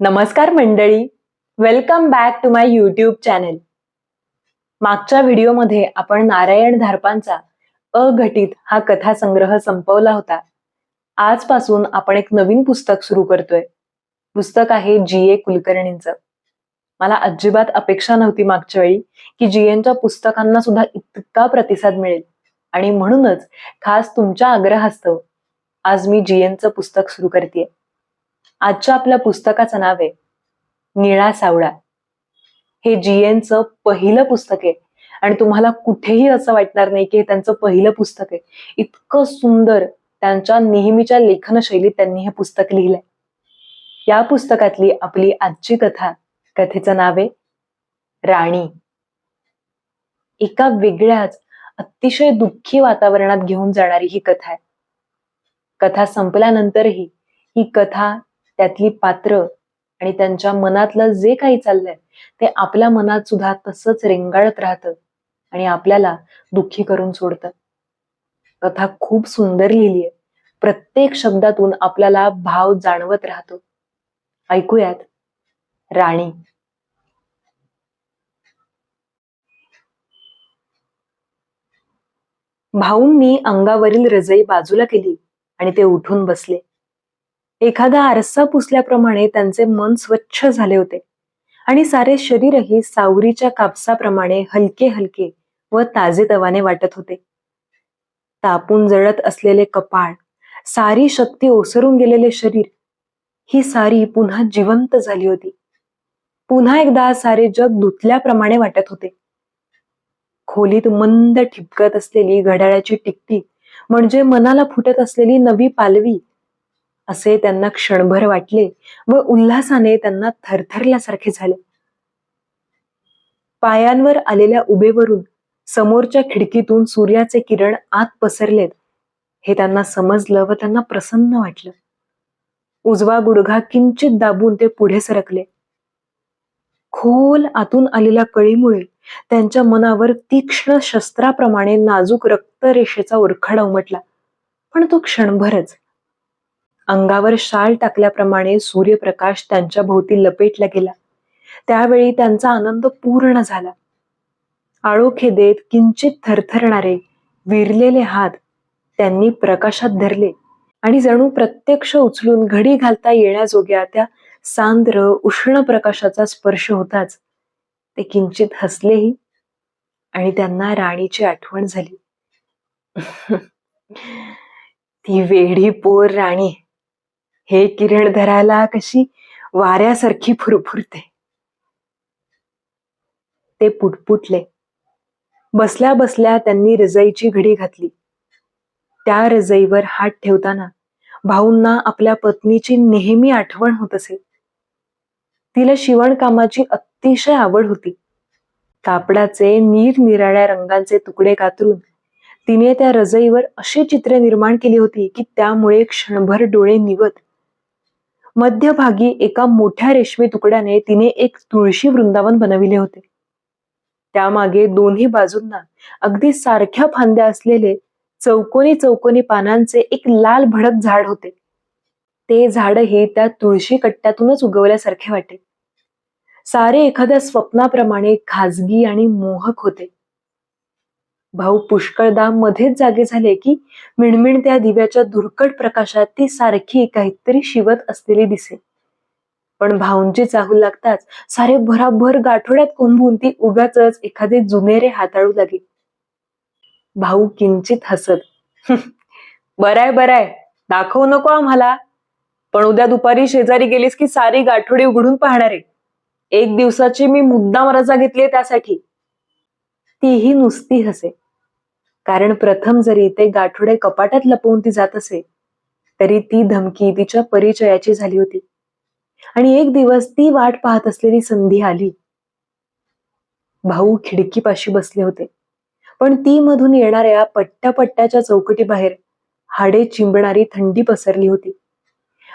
नमस्कार मंडळी, welcome back to my YouTube channel. मागच्या व्हिडिओमध्ये आपण नारायण धारपांचा अघटित हा कथासंग्रह संपवला होता. आजपासून आपण एक नवीन पुस्तक सुरू करतोय. पुस्तक आहे जी.ए. कुलकर्णींचं. मला अजिबात अपेक्षा नव्हती मागच्या वेळी की जी.एंच्या पुस्तकांना सुद्धा इतका प्रतिसाद मिळेल, आणि म्हणूनच खास तुमच्या आग्रहास्तव आज मी जी.एंचं पुस्तक सुरू करतेय. आजच्या आपल्या पुस्तकाचं नाव आहे निळा सावळा. हे जी.एंचं पहिलं पुस्तक आहे आणि तुम्हाला कुठेही असं वाटणार नाही की हे त्यांचं पहिलं पुस्तक आहे. इतकं सुंदर त्यांच्या नेहमीच्या लेखन शैलीत त्यांनी हे पुस्तक लिहिलंय. या पुस्तकातली आपली आजची कथा, कथेचं नाव आहे राणी. एका वेगळ्याच अतिशय दुःखी वातावरणात घेऊन जाणारी ही कथा आहे. कथा संपल्यानंतरही ही कथा, त्यातली पात्र आणि त्यांच्या मनातलं जे काही चाललंय ते आपल्या मनात सुद्धा तसंच रेंगाळत राहतं आणि आपल्याला दुःखी करून सोडतं. कथा खूप सुंदर लिहिली आहे. प्रत्येक शब्दातून आपल्याला भाव जाणवत राहतो. ऐकूयात राणी. भाऊंनी अंगावरील रजई बाजूला केली आणि ते उठून बसले. एखादा आरसा पुसल्याप्रमाणे त्यांचे मन स्वच्छ झाले होते आणि सारे शरीरही सावरीच्या कापसाप्रमाणे हलके हलके व ताजेतवाने वाटत होते. तापून जळत असलेले कपाळ, सारी शक्ती ओसरून गेलेले शरीर, ही सारी पुन्हा जिवंत झाली होती. पुन्हा एकदा सारे जग धुतल्याप्रमाणे वाटत होते. खोलीत मंद ठिपकत असलेली घड्याळाची टिकटिक म्हणजे मनाला फुटत असलेली नवी पालवी, असे त्यांना क्षणभर वाटले व उल्हासाने त्यांना थरथरल्यासारखे झाले. पायांवर आलेल्या उभेवरून समोरच्या खिडकीतून सूर्याचे किरण आत पसरलेत हे त्यांना समजलं व त्यांना प्रसन्न वाटलं. उजवा गुडघा किंचित दाबून ते पुढे सरकले. खोल आतून आलेल्या कळीमुळे त्यांच्या मनावर तीक्ष्ण शस्त्राप्रमाणे नाजूक रक्तरेषेचा उरखडा उमटला, पण तो क्षणभरच. अंगावर शाल टाकल्याप्रमाणे सूर्यप्रकाश त्यांच्या भोवती लपेटला गेला. त्यावेळी त्यांचा आनंद पूर्ण झाला. आळोखे देत किंचित थरथरणारे विरलेले हात त्यांनी प्रकाशात धरले आणि जणू प्रत्यक्ष उचलून घडी घालता येण्याजोग्या त्या सांद्र उष्ण प्रकाशाचा स्पर्श होताच ते किंचित हसलेही आणि त्यांना राणीची आठवण झाली. ती वेडी पोर राणी, हे किरण धरायला कशी वाऱ्यासारखी फुरफुरते. ते पुटपुटले. बसल्या बसल्या त्यांनी रजईची घडी घातली. त्या रजईवर हात ठेवताना भाऊंना आपल्या पत्नीची नेहमी आठवण होत असे. तिला शिवणकामाची अतिशय आवड होती. कापडाचे निरनिराळ्या रंगांचे तुकडे कातरून तिने त्या रजईवर अशी चित्रे निर्माण केली होती की त्यामुळे क्षणभर डोळे निवत. मध्यभागी एका मोठ्या रेशमी तुकड्याने तिने एक तुळशी वृंदावन बनविले होते. त्यामागे दोन्ही बाजूंना अगदी सारख्या फांद्या असलेले चौकोनी चौकोनी पानांचे एक लाल भडक झाड होते. ते झाडही त्या तुळशी कट्ट्यातूनच उगवल्यासारखे वाटे. सारे एखाद्या स्वप्नाप्रमाणे खाजगी आणि मोहक होते. भाऊ पुष्कळदा मध्येच जागे झाले की मिणमिणत्या दिव्याच्या धुरकट प्रकाशात ती सारखी काहीतरी शिवत असलेली दिसे. पण भाऊंची चाहूल लागताच सारे भराभर गाठोड्यात कोंबून ती उगाचच एखादे जुनेरे हाताळू लागली. भाऊ किंचित हसत, बराय बराय, दाखवू नको आम्हाला, पण उद्या दुपारी शेजारी गेलीस की सारी गाठोडी उघडून पाहणार आहे. एक दिवसाची मी मुद्दाम रजा घेतलीये त्यासाठी. तीही नुसती हसे, कारण प्रथम जरी ते गाठोडे कपाटात लपवून ती जात असे तरी ती धमकी तिच्या परिचयाची झाली होती आणि एक दिवस ती वाट पाहत असलेली संधी आली. भाऊ खिडकीपाशी बसले होते, पण ती मधून येणाऱ्या पट्ट्या पट्ट्याच्या चौकटी बाहेर हाडे चिंबणारी थंडी पसरली होती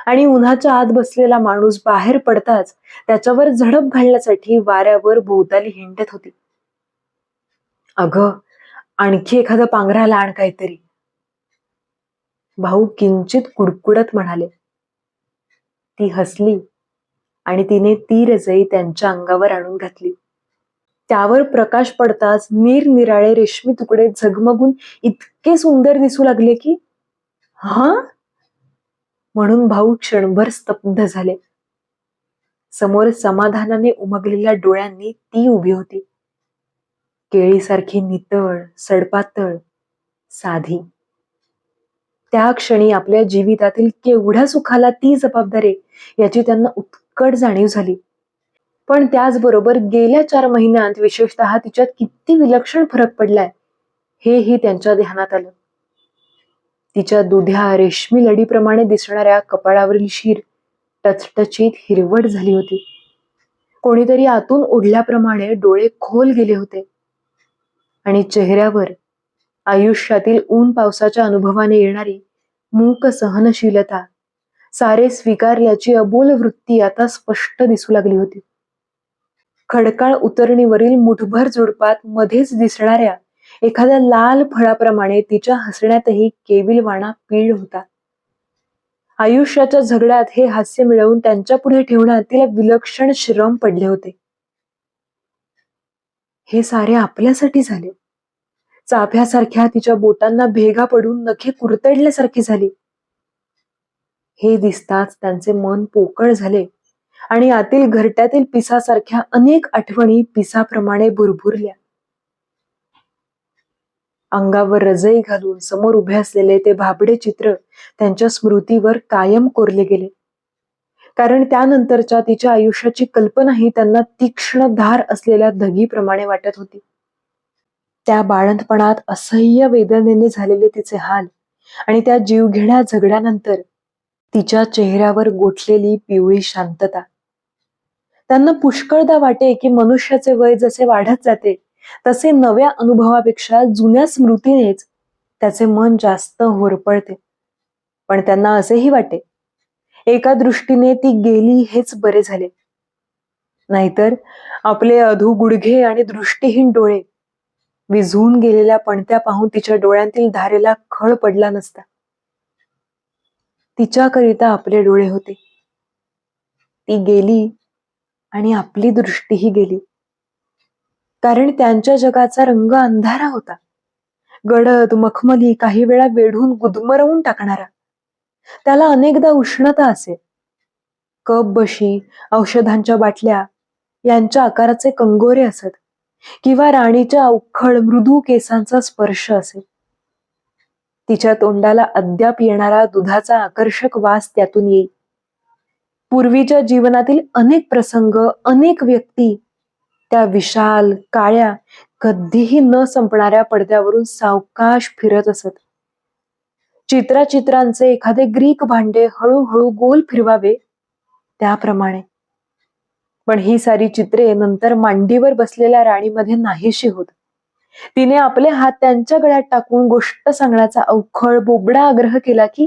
आणि उन्हाच्या आत बसलेला माणूस बाहेर पडताच त्याच्यावर झडप घालण्यासाठी वाऱ्यावर भोवताली हिंडत होती. अगं, आणखी एखादा पांघराला आण काहीतरी, भाऊ किंचित कुडकुडत म्हणाले. ती हसली आणि तिने ती रजई त्यांच्या अंगावर आणून घातली. त्यावर प्रकाश पडताच निरनिराळे रेशमी तुकडे झगमगून इतके सुंदर दिसू लागले की हा म्हणून भाऊ क्षणभर स्तब्ध झाले. समोर समाधानाने उमगलेल्या डोळ्यांनी ती उभी होती, केळीसारखी नितळ, सडपातळ, साधी. त्या क्षणी आपल्या जीवितातील केवढ्या सुखाला ती जबाबदार आहे याची त्यांना उत्कट जाणीव झाली. पण त्याचबरोबर गेल्या 4 महिन्यात विशेषतः तिच्यात किती विलक्षण फरक पडलाय हेही त्यांच्या ध्यानात आलं. तिच्या दुध्या रेशमी लडीप्रमाणे दिसणाऱ्या कपाळावरील शीर टचटचीत हिरवट झाली होती. कोणीतरी आतून ओढल्याप्रमाणे डोळे खोल गेले होते आणि चेहऱ्यावर आयुष्यातील ऊन पावसाच्या अनुभवाने येणारी मूक सहनशीलता, सारे स्वीकारल्याची अबोल वृत्ती आता स्पष्ट दिसू लागली होती. खडकाळ उतरणीवरील मुठभर झुडपात मध्येच दिसणाऱ्या एखाद्या लाल फळाप्रमाणे तिच्या हसण्यातही केविलवाणा पीळ होता. आयुष्याच्या झगड्यात हे हास्य मिळवून त्यांच्या पुढे ठेवण्यात तिला विलक्षण श्रम पडले होते. हे सारे आपल्यासाठी झाले. चाफ्यासारख्या तिच्या बोटांना भेगा पडून नखे कुरतडल्यासारखी झाली. हे दिसताच त्यांचे मन पोकळ झाले आणि आतील घरट्यातील पिसासारख्या अनेक आठवणी पिसाप्रमाणे भुरभुरल्या. अंगावर रजई घालून समोर उभे असलेले ते भाबडे चित्र त्यांच्या स्मृतीवर कायम कोरले गेले. कारण त्यानंतरच्या तिच्या आयुष्याची कल्पनाही त्यांना तीक्ष्ण धार असलेल्या धगीप्रमाणे वाटत होती. त्या बाळंतपणात असह्य वेदनेने झालेले तिचे हाल आणि त्या जीवघेण्या झगड्यानंतर तिच्या चेहऱ्यावर गोठलेली पिवळी शांतता. त्यांना पुष्कळदा वाटे की मनुष्याचे वय जसे वाढत जाते तसे नव्या अनुभवापेक्षा जुन्या स्मृतीनेच त्याचे मन जास्त होरपळते. पण त्यांना असेही वाटे, एका दृष्टीने ती गेली हेच बरे झाले. नाहीतर आपले अधू गुडघे आणि दृष्टीहीन डोळे विझून गेलेल्या पणत्या पाहून तिच्या डोळ्यांतील धारेला खळ पडला नसता. तिच्याकरिता आपले डोळे होते. ती गेली आणि आपली दृष्टीही गेली. कारण त्यांच्या जगाचा रंग अंधारा होता, गडद मखमली, काही वेळा वेढून गुदमरवून टाकणारा. त्याला अनेकदा उष्णता असे. कप बशी, औषधांच्या बाटल्या यांच्या आकाराचे कंगोरे असत किंवा राणीच्या अवखळ मृदू केसांचा स्पर्श असे. तिच्या तोंडाला अद्याप येणारा दुधाचा आकर्षक वास त्यातून येई. पूर्वीच्या जीवनातील अनेक प्रसंग, अनेक व्यक्ती त्या विशाल काळ्या कधीही न संपणाऱ्या पडद्यावरून सावकाश फिरत असत. चित्रांचे एखादे ग्रीक भांडे हळूहळू गोल फिरवावे त्याप्रमाणे. पण ही सारी चित्रे नंतर मांडीवर बसलेल्या राणीमध्ये नाहीशी होत. तिने आपले हात त्यांच्या गळ्यात टाकून गोष्ट सांगण्याचा अवखळ बोबडा आग्रह केला की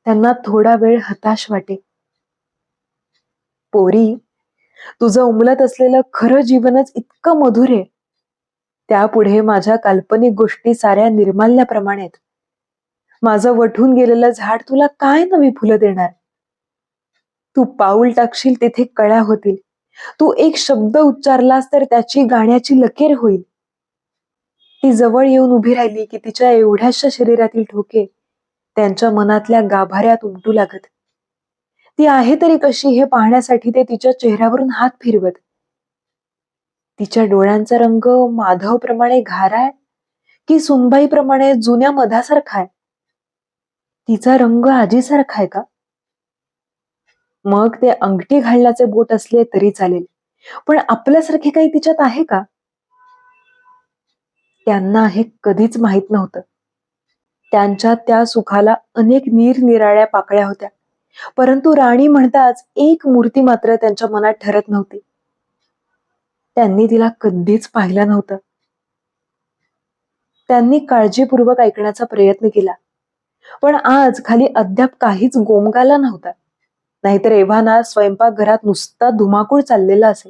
त्यांना थोडा वेळ हताश वाटे. पोरी, तुझं उमलत असलेलं खरं जीवनच इतकं मधुर आहे. त्यापुढे माझ्या काल्पनिक गोष्टी साऱ्या निर्माल्याप्रमाणे. माझं वठून गेलेलं झाड तुला काय नवी फुलं देणार? तू पाऊल टाकशील तिथे कळ्या होतील. तू एक शब्द उच्चारलास तर त्याची गाण्याची लकीर होईल. ती जवळ येऊन उभी राहिली की तिच्या एवढ्याशा शरीरातील ठोके त्यांच्या मनातल्या गाभाऱ्यात उमटू लागत. ती आहे तरी कशी हे पाहण्यासाठी ते तिच्या चेहऱ्यावरून हात फिरवत. तिच्या डोळ्यांचा रंग माधवप्रमाणे घाराय की सुनबाईप्रमाणे जुन्या मधासारखा आहे? तिचा रंग आजीसारखा आहे का? मग ते अंगठी घालण्याचे बोट असले तरी चालेल, पण आपल्यासारखे काही तिच्यात आहे का? त्यांना हे कधीच माहित नव्हतं. त्यांच्या त्या सुखाला अनेक निरनिराळ्या पाकळ्या होत्या, परंतु राणी म्हणताच एक मूर्ती मात्र त्यांच्या मनात ठरत नव्हती. त्यांनी तिला कधीच पाहिलं नव्हतं. त्यांनी काळजीपूर्वक ऐकण्याचा प्रयत्न केला, पण आज खाली अद्याप काहीच गोमगाला नव्हता. नाहीतर एव्हाना स्वयंपाकघरात नुसता धुमाकूळ चाललेला असे.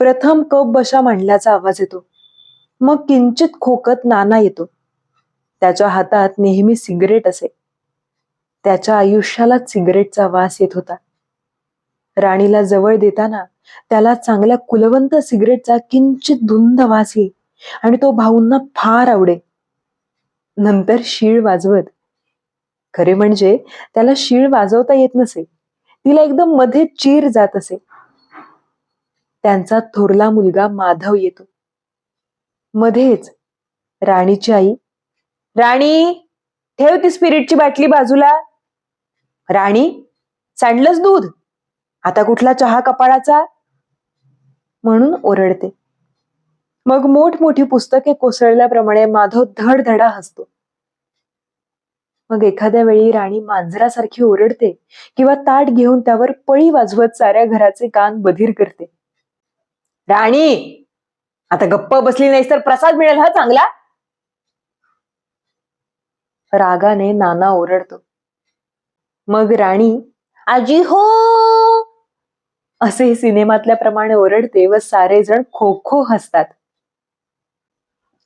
प्रथम कप बशा मांडल्याचा आवाज येतो, मग किंचित खोकत नाना येतो. त्याच्या हातात नेहमी सिगरेट असे. त्याच्या आयुष्याला सिगरेटचा वास येत होता. राणीला जवळ देताना त्याला चांगल्या कुलवंत सिगरेटचा किंचित धुंद वास येई आणि तो भाऊंना फार आवडे. नंतर शीळ वाजवत, खरे म्हणजे त्याला शीळ वाजवता येत नसे, तिला एकदम मध्ये चीर जात असे. त्यांचा थोरला मुलगा माधव येतो. मध्येच राणीची आई, राणी ठेव ती स्पिरिटची बाटली बाजूला. राणी सांडलंच दूध, आता कुठला चहा कपाळाचा, म्हणून ओरडते. मग मोठमोठी पुस्तके कोसळल्याप्रमाणे माधव धडधडा हसतो. मग एखाद्या वेळी राणी मांजरासारखी ओरडते किंवा ताट घेऊन त्यावर पळी वाजवत साऱ्या घराचे कान बधीर करते. राणी आता गप्प बसली नाहीस तर प्रसाद मिळेल हा चांगला. रागाने नाना ओरडतो. मग राणी आजी हो असे सिनेमातल्या प्रमाणे ओरडते व सारे जण खो खो हसतात.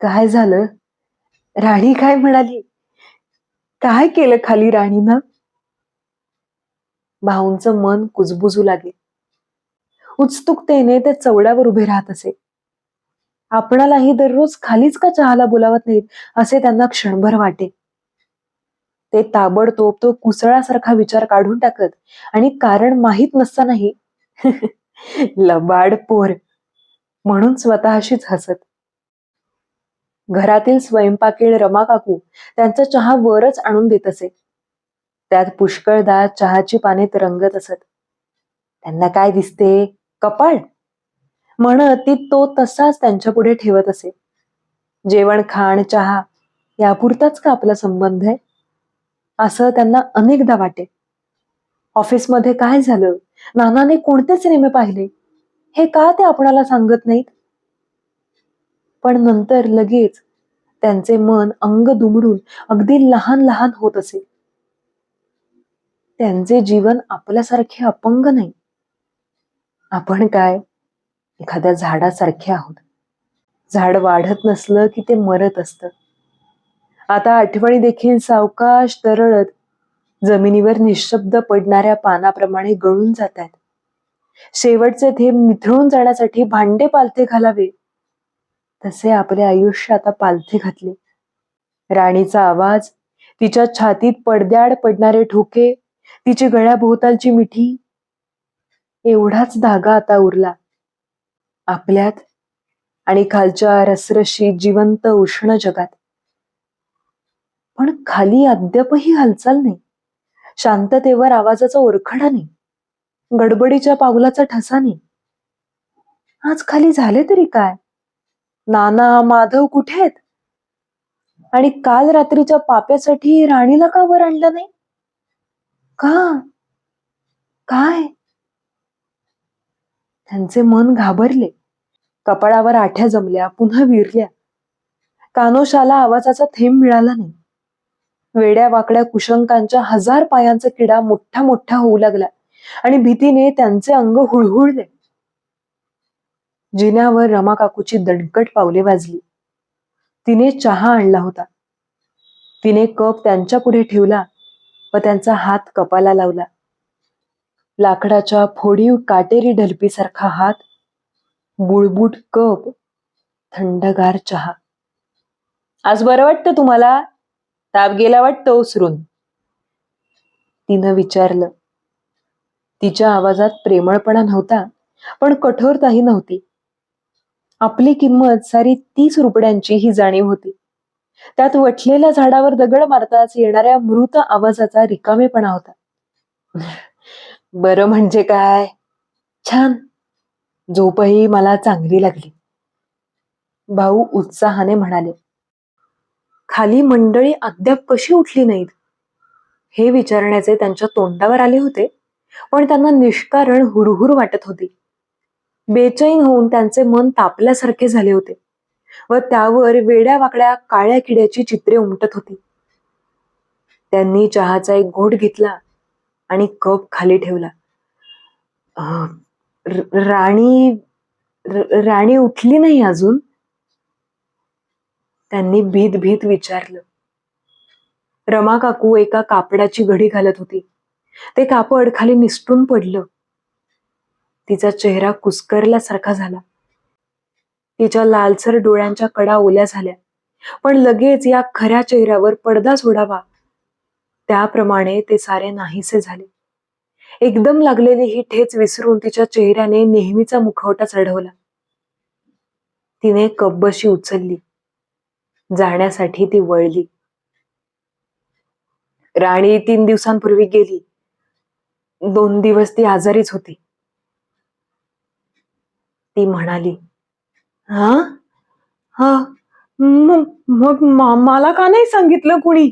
काय झालं? राणी काय म्हणाली? काय केलं खाली राणीनं? भाऊंचं मन कुजबुजू लागे. उत्सुकतेने ते चवड्यावर उभे राहत असे. आपणालाही दररोज खालीच का चहाला बोलावत नाहीत असे त्यांना क्षणभर वाटे. ते ताबडतोब तो कुसळासारखा विचार काढून टाकत आणि कारण माहीत नसतानाही लबाड पोर म्हणून स्वतःशीच हसत. घरातील स्वयंपाकीण रमा काकू त्यांचा चहा वरच आणून देत असे. त्यात पुष्कळदा चहाची पाने तरंगत असत. त्यांना काय दिसते? कपाळ म्हणत ती तो तसाच त्यांच्या पुढे ठेवत असे. जेवण खाण चहा यापुरताच का आपला संबंध आहे असं त्यांना अनेकदा वाटे. ऑफिसमध्ये काय झालं, नानाने कोणते सिनेमे पाहिले, हे का ते आपणाला सांगत नाहीत? पण नंतर लगेच त्यांचे मन अंग दुमडून अगदी लहान लहान होत असे. त्यांचे जीवन आपल्यासारखे अपंग नाही. आपण काय एखाद्या झाडासारखे आहोत. झाड वाढत नसलं की ते मरत असतं. आता आठवणी देखील सावकाश तरळत जमिनीवर निशब्द पडणाऱ्या पानाप्रमाणे गळून जातात. शेवटचे थेंब निथळून जाण्यासाठी भांडे पालथे घालावे तसे आपले आयुष्य आता पालथे घातले. राणीचा आवाज, तिच्या छातीत पडद्याड पडणारे ठोके, तिची गळ्याभोवतालची मिठी, एवढाच धागा आता उरला आपल्यात आणि खालच्या रसरशी जिवंत उष्ण जगात. पण खाली अद्यापही हालचाल नाही. शांततेवर आवाजाचा ओरखडा नाही. गडबडीच्या पावलाचा ठसा नाही. आज खाली झाले तरी काय? नाना माधव कुठे आहेत? आणि काल रात्रीच्या पाप्यासाठी राणीला का वर आणलं नाही? का? काय? त्यांचे मन घाबरले. कपाळावर आठ्या जमल्या, पुन्हा विरल्या. कानोशाला आवाजाचा थेंब मिळाला नाही. वेड्या वाकड्या कुशंकांच्या 1000 पायांचा किडा मोठा मोठा होऊ लागला आणि भीतीने त्यांचे अंग हुळहुळले. जिन्यावर रमा काकूची दणकट पावले वाजली. तिने चहा आणला होता. तिने कप त्यांच्या पुढे ठेवला व त्यांचा हात कपाला लावला. लाकडाच्या फोडीव काटेरी ढलपीसारखा हात, बुळबुट कप, थंडगार चहा. आज बरं वाटतं तुम्हाला? ताप गेला वाटतं ओसरून? तिनं विचारलं. तिच्या आवाजात प्रेमळपणा नव्हता, पण कठोरताही नव्हती. आपली किंमत सारी 30 रुपयांची ही जाणीव होती. त्यात वठलेल्या झाडावर दगड मारताच येणाऱ्या मृत आवाजाचा रिकामेपणा होता. बरं म्हणजे काय, छान. झोपही मला चांगली लागली, भाऊ उत्साहाने म्हणाले. खाली मंडळी अद्याप कशी उठली नाहीत हे विचारण्याचे त्यांच्या तोंडावर आले होते, पण त्यांना निष्कारण हुरहुर वाटत होती. बेचैन होऊन त्यांचे मन तापल्यासारखे झाले होते व त्यावर वेड्या वाकड्या काळ्या किड्याची चित्रे उमटत होती. त्यांनी चहाचा एक घोट घेतला आणि कप खाली ठेवला. राणी राणी उठली नाही अजून? त्यांनी भीत भीत विचारलं. रमा काकू एका कापडाची घडी घालत होती. ते कापड खाली निसटून पडलं. तिचा चेहरा कुस्करल्यासारखा झाला. तिच्या लालसर डोळ्यांच्या कडा ओल्या झाल्या, पण लगेच या खऱ्या चेहऱ्यावर पडदा सोडावा त्याप्रमाणे ते सारे नाहीसे झाले. एकदम लागलेली ही ठेच विसरून तिच्या चेहऱ्याने नेहमीचा मुखवटा चढवला. तिने कब्बशी उचलली. जाण्यासाठी ती वळली. राणी 3 दिवसांपूर्वी गेली. 2 दिवस ती आजारीच होती. ती म्हणाली, हा हा मग मला का नाही सांगितलं कुणी?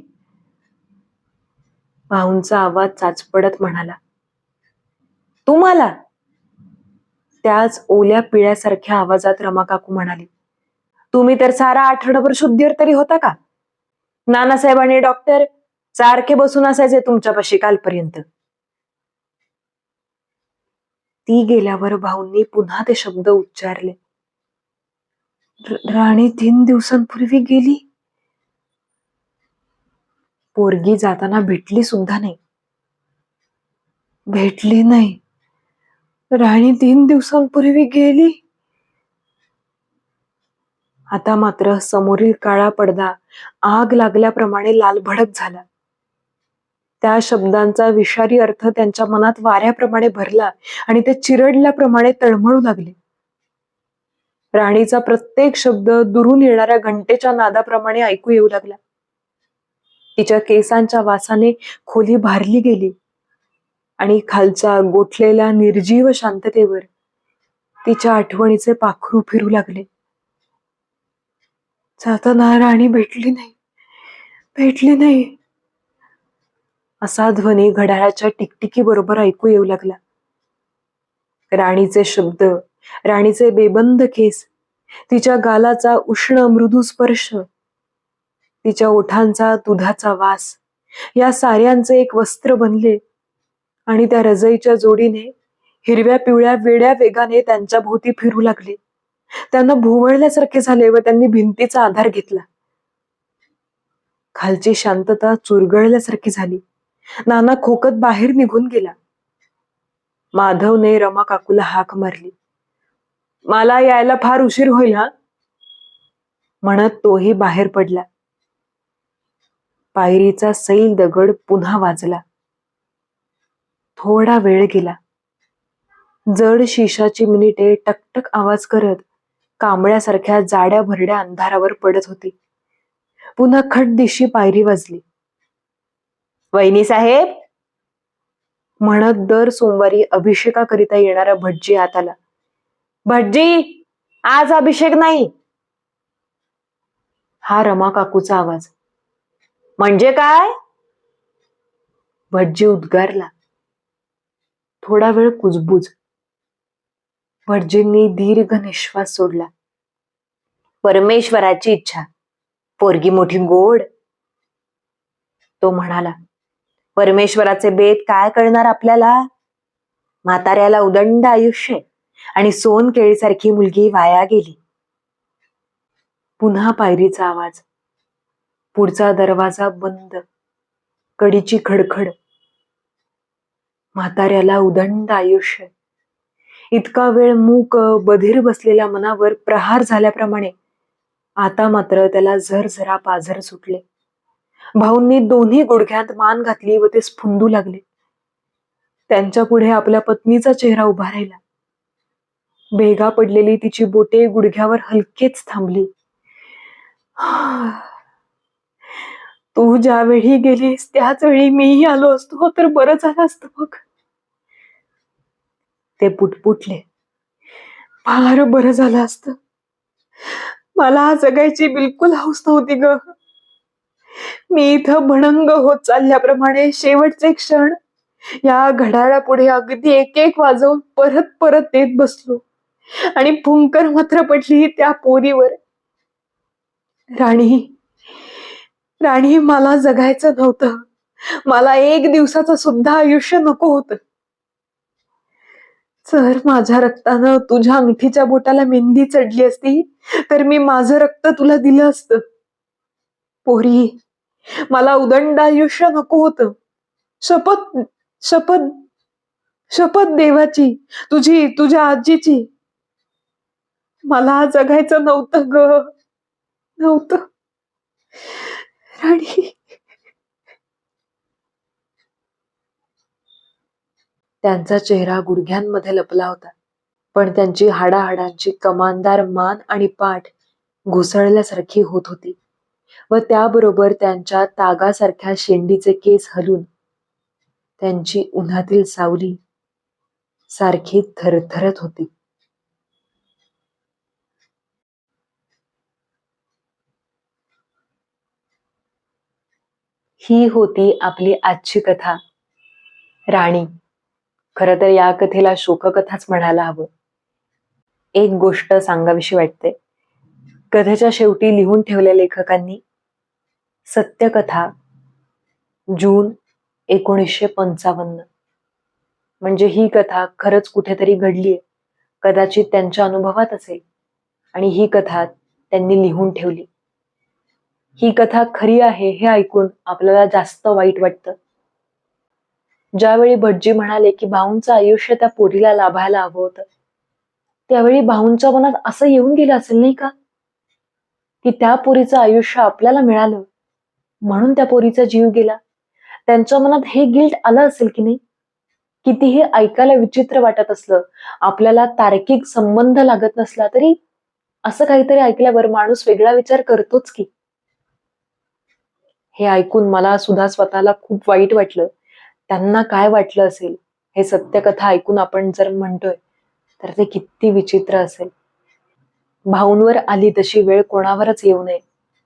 भाऊंचा आवाज चाचपडत म्हणाला, तुम्हाला? त्याच ओल्या पिळ्यासारख्या आवाजात रमा काकू म्हणाली, तुम्ही तर सारा आठवडाभर शुद्धीवर तरी होता का? नानासाहेब आणि डॉक्टर सारखे बसून असायचे तुमच्यापाशी कालपर्यंत. ती गेल्यावर भाऊंनी पुन्हा ते शब्द उच्चारले. राणी 3 दिवसांपूर्वी गेली. पोरगी जाताना भेटली सुद्धा नाही. भेटली नाही. राणी 3 दिवसांपूर्वी गेली. आता मात्र समोरील काळा पडदा आग लागल्याप्रमाणे लालभडक झाला. त्या शब्दांचा विषारी अर्थ त्यांच्या मनात वाऱ्याप्रमाणे भरला आणि ते चिरडल्याप्रमाणे तळमळू लागले. राणीचा प्रत्येक शब्द दुरून येणाऱ्या घंटेच्या नादाप्रमाणे ऐकू येऊ लागला. तिच्या केसांच्या वासाने खोली भारली गेली आणि खालच्या गोठलेल्या निर्जीव शांततेवर तिच्या आठवणीचे पाखरू फिरू लागले. जाताना राणी भेटली नाही, भेटली नाही असा ध्वनी घड्याळाच्या टिकटिकी बरोबर ऐकू येऊ लागला. राणीचे शब्द, राणीचे बेबंद केस, तिच्या गालाचा उष्ण मृदू स्पर्श, तिच्या ओठांचा दुधाचा वास, या साऱ्यांचे एक वस्त्र बनले आणि त्या रजईच्या जोडीने हिरव्या पिवळ्या वेड्या वेगाने त्यांच्या भोवती फिरू लागले. त्यांना भोवळल्यासारखे झाले व त्यांनी भिंतीचा आधार घेतला. खालची शांतता चुरगळल्यासारखी झाली. नाना खोकत बाहेर निघून गेला. माधवने रमा काकूला हाक मारली. मला यायला फार उशीर होईल हा, म्हणत तोही बाहेर पडला. पायरीचा सैल दगड पुन्हा वाजला. थोडा वेळ गेला. जड शिशाची मिनिटे टकटक आवाज करत कांबळ्यासारख्या जाड्या भरड्या अंधारावर पडत होती. पुन्हा खटदिशी पायरी वाजली. वहिनी साहेब, म्हणत दर सोमवारी अभिषेकाकरिता येणारा भटजी आत आला. भटजी, आज अभिषेक नाही. हा रमा काकूचा आवाज. म्हणजे काय? भटजी उद्गारला. थोडा वेळ कुजबूज. भटजींनी दीर्घ निश्वास सोडला. परमेश्वराची इच्छा, पोरगी मोठी गोड. तो म्हणाला, परमेश्वराचे बेत काय कळणार आपल्याला? म्हाताऱ्याला उदंड आयुष्य आणि सोन केळीसारखी मुलगी वाया गेली. पुन्हा पायरीचा आवाज. पुढचा दरवाजा बंद. कडीची खडखड. म्हाताऱ्याला उदंड आयुष्य. इतका वेळ मूक बधीर बसलेल्या मनावर प्रहार झाल्याप्रमाणे आता मात्र त्याला झरझरा पाझर सुटले. भाऊंनी दोन्ही गुडघ्यात मान घातली व ते स्फुंदू लागले. त्यांच्या पुढे आपल्या पत्नीचा चेहरा उभा राहिला. भेगा पडलेली तिची बोटे गुडघ्यावर हलकेच थांबली. तू ज्यावेळी गेलीस त्याच वेळी मीही आलो असतो तर बरं झालं असतं बघ. ते पुटपुटले. फार बरं झालं असतं. मला जगायची बिलकुल हौस नव्हती ग. मी इथं भणंग होत चालल्याप्रमाणे शेवटचे क्षण या घड्याळापुढे अगदी एक एक वाजवून परत परत देत बसलो आणि फुंकर मात्र पडली त्या पोरीवर. राणी, राणी, मला जगायचं नव्हतं. मला 1 दिवसाचं सुद्धा आयुष्य नको होतं. जर माझ्या रक्तानं तुझ्या अंगठीच्या बोटाला मेहंदी चढली असती तर मी माझं रक्त तुला दिलं असतं. पोरी, मला उदंड आयुष्य नको होतं. शपथ, शपथ. शपथ देवाची, तुझी, तुझ्या आजीची, मला जगायचं नव्हतं ग, नव्हतं. राणी. त्यांचा चेहरा गुडघ्यांमध्ये लपला होता, पण त्यांची हाडाहाडांची कमानदार मान आणि पाठ घुसळल्यासारखी होत होती व त्याबरोबर त्यांच्या तागासारख्या शेंडीचे केस हलून त्यांची उन्हातील सावली सारखी थरथरत होती. ही होती आपली आजची कथा, राणी. खरं तर या कथेला शोककथाच म्हणायला हवं. एक गोष्ट सांगावीशी वाटते. कथेच्या शेवटी लिहून ठेवल्या लेखकांनी, सत्यकथा, जून 1955. म्हणजे ही कथा खरंच कुठेतरी घडलीये, कदाचित त्यांच्या अनुभवात असेल, आणि ही कथा त्यांनी लिहून ठेवली. ही कथा खरी आहे हे ऐकून आपल्याला जास्त वाईट वाटतं. ज्यावेळी भटजी म्हणाले की भाऊंचं आयुष्य त्या पोरीला लाभायला हवं होतं, त्यावेळी भाऊंच्या मनात असं येऊन गेलं असेल नाही का, की त्या पोरीचं आयुष्य आपल्याला मिळालं म्हणून त्या पोरीचा जीव गेला. त्यांच्या मनात हे गिल्ट आलं असेल की नाही. कितीही ऐकायला विचित्र वाटत असलं, आपल्याला तार्किक संबंध लागत नसला तरी असं काहीतरी ऐकल्यावर माणूस वेगळा विचार करतोच की. हे ऐकून मला सुद्धा स्वतःला खूप वाईट वाटलं. त्यांना काय वाटलं असेल हे सत्यकथा ऐकून आपण जर म्हणतोय तर ते किती विचित्र असेल. भाऊंवर आली तशी वेळ कोणावरच येऊ नये.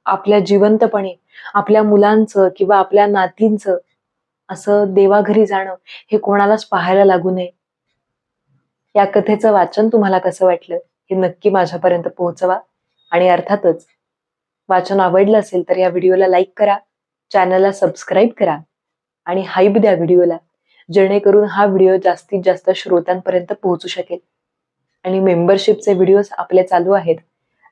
आपल्या जिवंतपणे आपल्या मुलांचं किंवा आपल्या नातींचं असं देवाघरी जाणं हे कोणालाच पाहायला लागू नये. या कथेचं वाचन तुम्हाला कसं वाटलं हे नक्की माझ्यापर्यंत पोहोचवा. आणि अर्थातच वाचन आवडलं असेल तर या व्हिडिओला लाईक करा, चॅनलला सबस्क्राईब करा आणि हाईप द्या व्हिडिओला, जेणेकरून हा व्हिडिओ जास्तीत जास्त श्रोत्यांपर्यंत पोहोचू शकेल. आणि मेंबरशिपचे व्हिडिओज आपले चालू आहेत.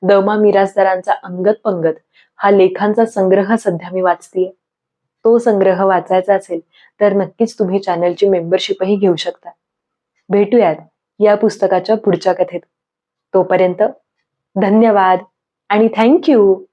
दमा मिरासदारांचा अंगत पंगत हा लेखांचा संग्रह सध्या मी वाचतेय. तो संग्रह वाचायचा असेल तर नक्कीच तुम्ही चॅनलची मेंबरशिपही घेऊ शकता. भेटूयात या पुस्तकाच्या पुढच्या कथेत. तोपर्यंत धन्यवाद आणि थँक्यू.